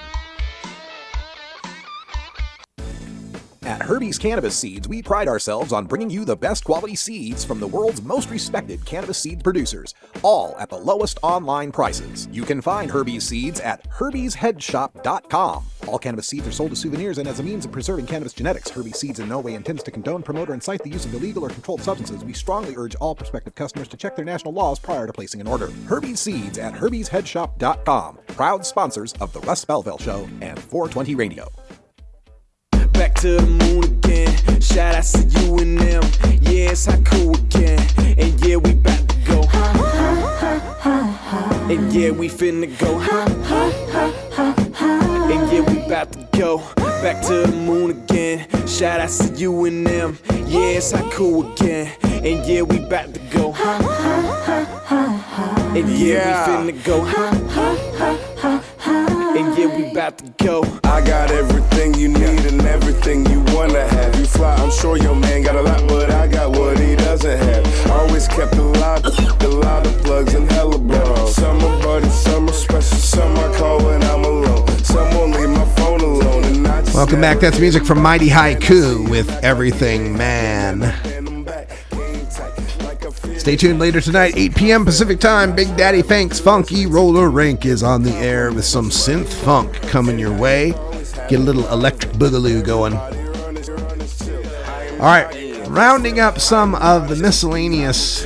At Herbie's Cannabis Seeds, we pride ourselves on bringing you the best quality seeds from the world's most respected cannabis seed producers, all at the lowest online prices. You can find Herbie's Seeds at herbiesheadshop.com. All cannabis seeds are sold as souvenirs and as a means of preserving cannabis genetics. Herbie's Seeds in no way intends to condone, promote, or incite the use of illegal or controlled substances. We strongly urge all prospective customers to check their national laws prior to placing an order. Herbie's Seeds at herbiesheadshop.com. Proud sponsors of The Russ Belville Show and 420 Radio. Back to the moon again. Shout out to you and them. Yeah, it's how cool again. And yeah, we bout to go. And yeah, we finna go. And yeah, we bout to go. Back to the moon again. Shout out to you and them. Yeah, it's how cool again. And yeah, we bout to go. And yeah, we finna go. And yeah, we bout to go. I got everything you need and everything you wanna have. You fly, I'm sure your man got a lot, but I got what he doesn't have. Always kept a lot of plugs and hella bros. Some are buddies, some are special, some I call when I'm alone. Some won't leave my phone alone. And I just welcome back. That's music from Mighty Haiku with Everything Man. Stay tuned later tonight, 8 p.m. Pacific Time. Big Daddy Fank's Funky Roller Rink is on the air with some synth funk coming your way. Get a little electric boogaloo going. All right, rounding up some of the miscellaneous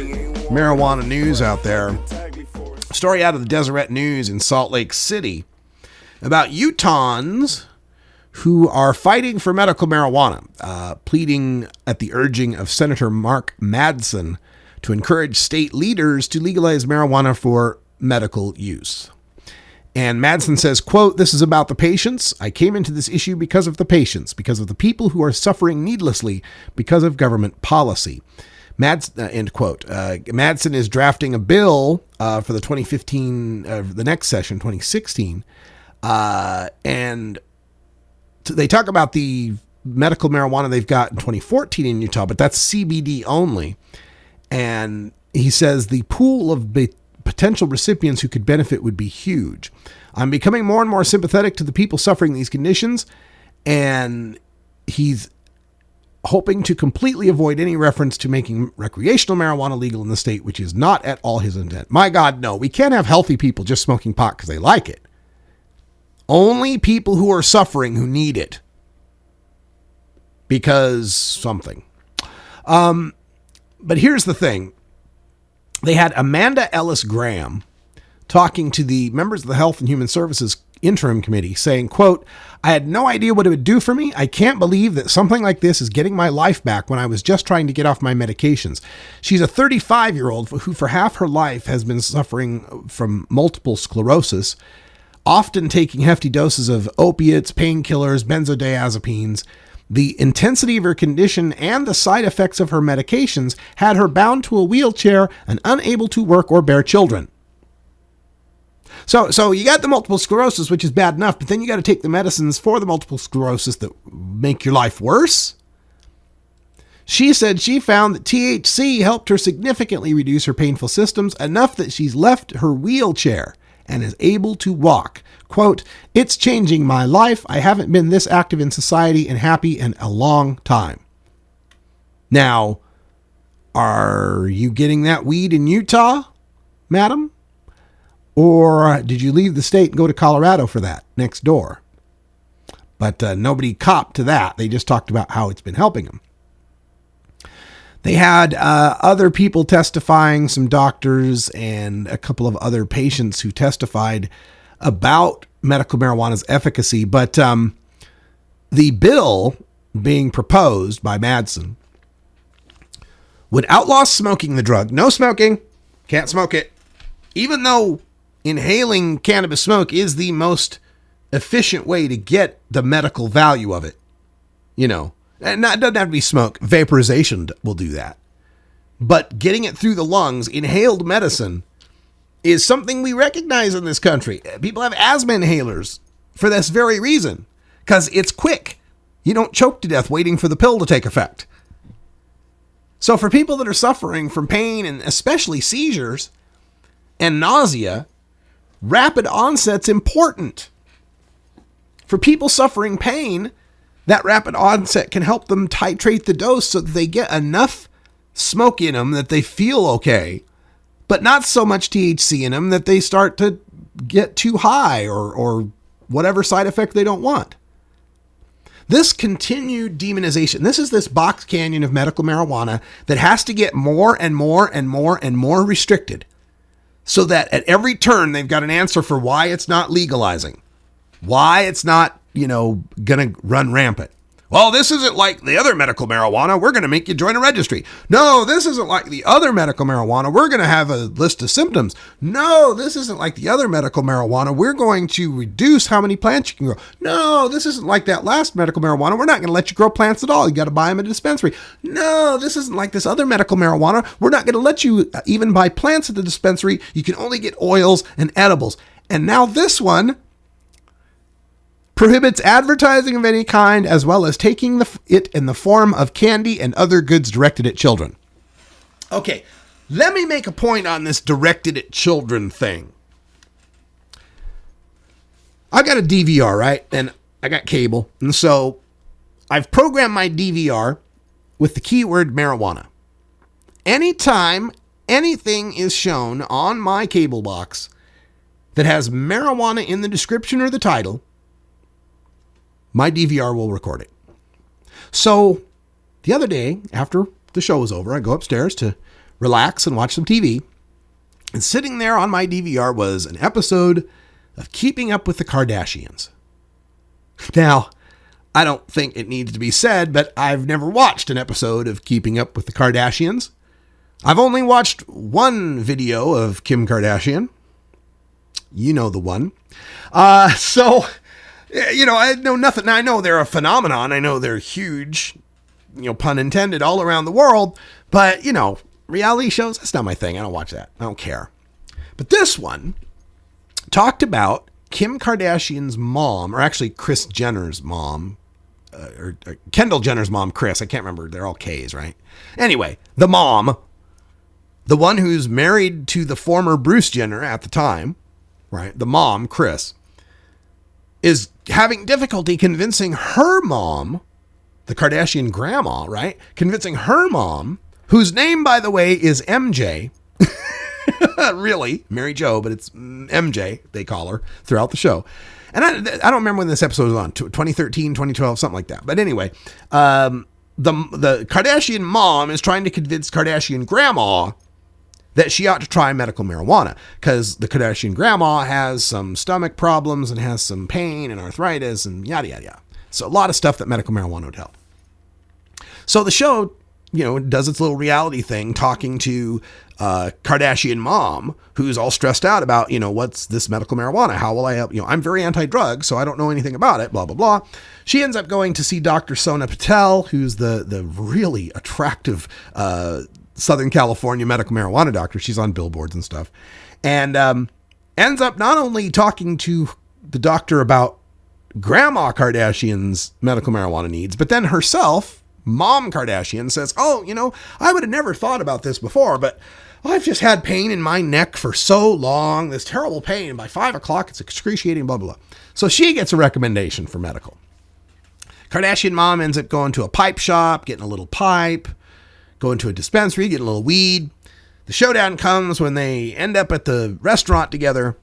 marijuana news out there. Story out of the Deseret News in Salt Lake City about Utahns who are fighting for medical marijuana, pleading at the urging of Senator Mark Madsen to encourage state leaders to legalize marijuana for medical use. And Madsen says, quote, "This is about the patients. I came into this issue because of the patients, because of the people who are suffering needlessly because of government policy." End quote. Madsen is drafting a bill for the 2015, the next session, 2016. And they talk about the medical marijuana they've got in 2014 in Utah, but that's CBD only. And he says the pool of potential recipients who could benefit would be huge. "I'm becoming more and more sympathetic to the people suffering these conditions," and he's hoping to completely avoid any reference to making recreational marijuana legal in the state, which is not at all his intent. My God, no. We can't have healthy people just smoking pot because they like it. Only people who are suffering, who need it. Because something. But here's the thing. They had Amanda Ellis Graham talking to the members of the Health and Human Services Interim Committee saying, quote, "I had no idea what it would do for me. I can't believe that something like this is getting my life back when I was just trying to get off my medications." She's a 35-year-old who for half her life has been suffering from multiple sclerosis, often taking hefty doses of opiates, painkillers, benzodiazepines. The intensity of her condition and the side effects of her medications had her bound to a wheelchair and unable to work or bear children. So you got the multiple sclerosis, which is bad enough, but then you got to take the medicines for the multiple sclerosis that make your life worse. She said she found that THC helped her significantly reduce her painful symptoms, enough that she's left her wheelchair and is able to walk. Quote, "It's changing my life. I haven't been this active in society and happy in a long time." Now, are you getting that weed in Utah, madam? Or did you leave the state and go to Colorado for that next door? But nobody copped to that. They just talked about how it's been helping them. They had other people testifying, some doctors and a couple of other patients who testified about medical marijuana's efficacy. But the bill being proposed by Madsen would outlaw smoking the drug. No smoking. Can't smoke it. Even though inhaling cannabis smoke is the most efficient way to get the medical value of it. You know, and it doesn't have to be smoke. Vaporization will do that. But getting it through the lungs, inhaled medicine, is something we recognize in this country. People have asthma inhalers for this very reason, because it's quick. You don't choke to death waiting for the pill to take effect. So for people that are suffering from pain and especially seizures and nausea, rapid onset's important. For people suffering pain, that rapid onset can help them titrate the dose so that they get enough smoke in them that they feel okay, but not so much THC in them that they start to get too high or whatever side effect they don't want. This continued demonization, this is this box canyon of medical marijuana that has to get more and more and more and more restricted, so that at every turn they've got an answer for why it's not legalizing, why it's not, going to run rampant. Well, this isn't like the other medical marijuana. We're going to make you join a registry. No, this isn't like the other medical marijuana. We're going to have a list of symptoms. No, this isn't like the other medical marijuana. We're going to reduce how many plants you can grow. No, this isn't like that last medical marijuana. We're not going to let you grow plants at all. You got to buy them at a dispensary. No, this isn't like this other medical marijuana. We're not going to let you even buy plants at the dispensary. You can only get oils and edibles. And now this one prohibits advertising of any kind, as well as taking it in the form of candy and other goods directed at children. Okay, let me make a point on this directed at children thing. I got a DVR, right? And I got cable. And so I've programmed my DVR with the keyword marijuana. Anytime anything is shown on my cable box that has marijuana in the description or the title, my DVR will record it. So the other day, after the show was over, I go upstairs to relax and watch some TV. And sitting there on my DVR was an episode of Keeping Up with the Kardashians. Now, I don't think it needs to be said, but I've never watched an episode of Keeping Up with the Kardashians. I've only watched one video of Kim Kardashian. You know the one. So, you know, I know nothing. I know they're a phenomenon. I know they're huge, you know, pun intended, all around the world. But, you know, reality shows, that's not my thing. I don't watch that. I don't care. But this one talked about Kim Kardashian's mom, or actually Kris Jenner's mom, or Kendall Jenner's mom, Kris. I can't remember. They're all K's, right? Anyway, the mom, the one who's married to the former Bruce Jenner at the time, right? The mom, Kris, is having difficulty convincing her mom, the Kardashian grandma, right? Convincing her mom, whose name, by the way, is MJ. Really, Mary Jo, but it's MJ, they call her throughout the show. And I don't remember when this episode was on, 2013, 2012, something like that. But anyway, the Kardashian mom is trying to convince Kardashian grandma that she ought to try medical marijuana because the Kardashian grandma has some stomach problems and has some pain and arthritis and yada, yada, yada. So a lot of stuff that medical marijuana would help. So the show, you know, does its little reality thing talking to Kardashian mom, who's all stressed out about, you know, what's this medical marijuana? How will I help? You know, I'm very anti-drug, so I don't know anything about it, blah, blah, blah. She ends up going to see Dr. Sona Patel, who's the really attractive Southern California medical marijuana doctor. She's on billboards and stuff. And ends up not only talking to the doctor about Grandma Kardashian's medical marijuana needs, but then herself, Mom Kardashian, says, oh, you know, I would have never thought about this before, but I've just had pain in my neck for so long, this terrible pain, and by 5 o'clock it's excruciating, blah, blah, blah. So she gets a recommendation for medical. Kardashian mom ends up going to a pipe shop, getting a little pipe, going to a dispensary, getting a little weed. The showdown comes when they end up at the restaurant together.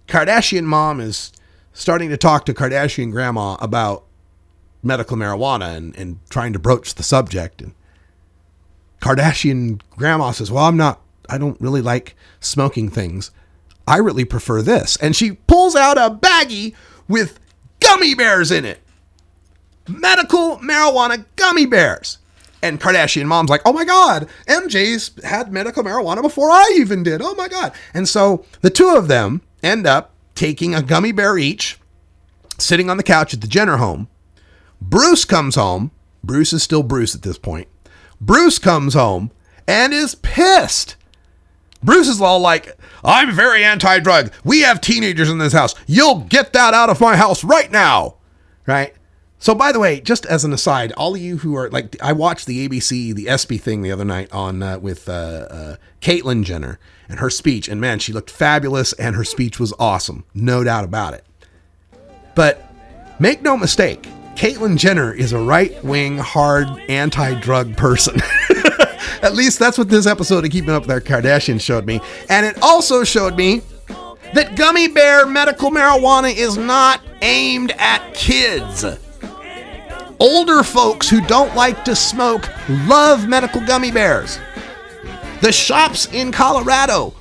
Kardashian mom is starting to talk to Kardashian grandma about medical marijuana and trying to broach the subject. And Kardashian grandma says, well, I don't really like smoking things. I really prefer this. And she pulls out a baggie with gummy bears in it. Medical marijuana gummy bears. And Kardashian mom's like, oh my God, MJ's had medical marijuana before I even did. Oh my God. And so the two of them end up taking a gummy bear each, sitting on the couch at the Jenner home. Bruce comes home. Bruce is still Bruce at this point. Bruce comes home and is pissed. Bruce is all like, I'm very anti-drug. We have teenagers in this house. You'll get that out of my house right now. Right? So by the way, just as an aside, all of you who are like, I watched the ABC, the ESPY thing the other night on with Caitlyn Jenner and her speech. And man, she looked fabulous and her speech was awesome. No doubt about it. But make no mistake, Caitlyn Jenner is a right-wing, hard, anti-drug person. At least that's what this episode of Keeping Up with Our Kardashians showed me. And it also showed me that gummy bear medical marijuana is not aimed at kids. Older folks who don't like to smoke love medical gummy bears. The shops in Colorado,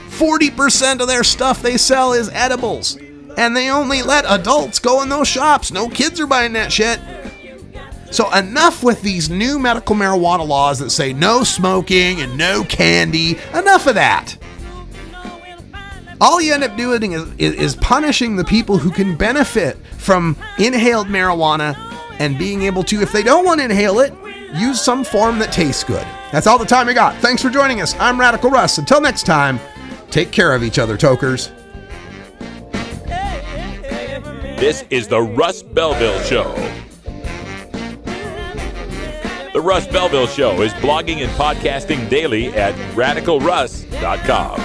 40% of their stuff they sell is edibles. And they only let adults go in those shops. No kids are buying that shit. So enough with these new medical marijuana laws that say no smoking and no candy. Enough of that. All you end up doing is punishing the people who can benefit from inhaled marijuana and being able to, if they don't want to inhale it, use some form that tastes good. That's all the time we got. Thanks for joining us. I'm Radical Russ. Until next time, take care of each other, Tokers. This is the Russ Belville Show. The Russ Belville Show is blogging and podcasting daily at radicalruss.com.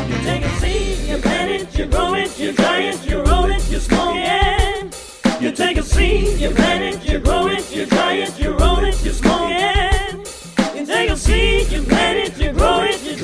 You take a seed, you plant it, you grow it, you dry it, you roll it, you smoke it. You take a seed, you plant it, you grow it, you dry it, you roll it, you smoke it. You take a seed, you plant it, you grow it, you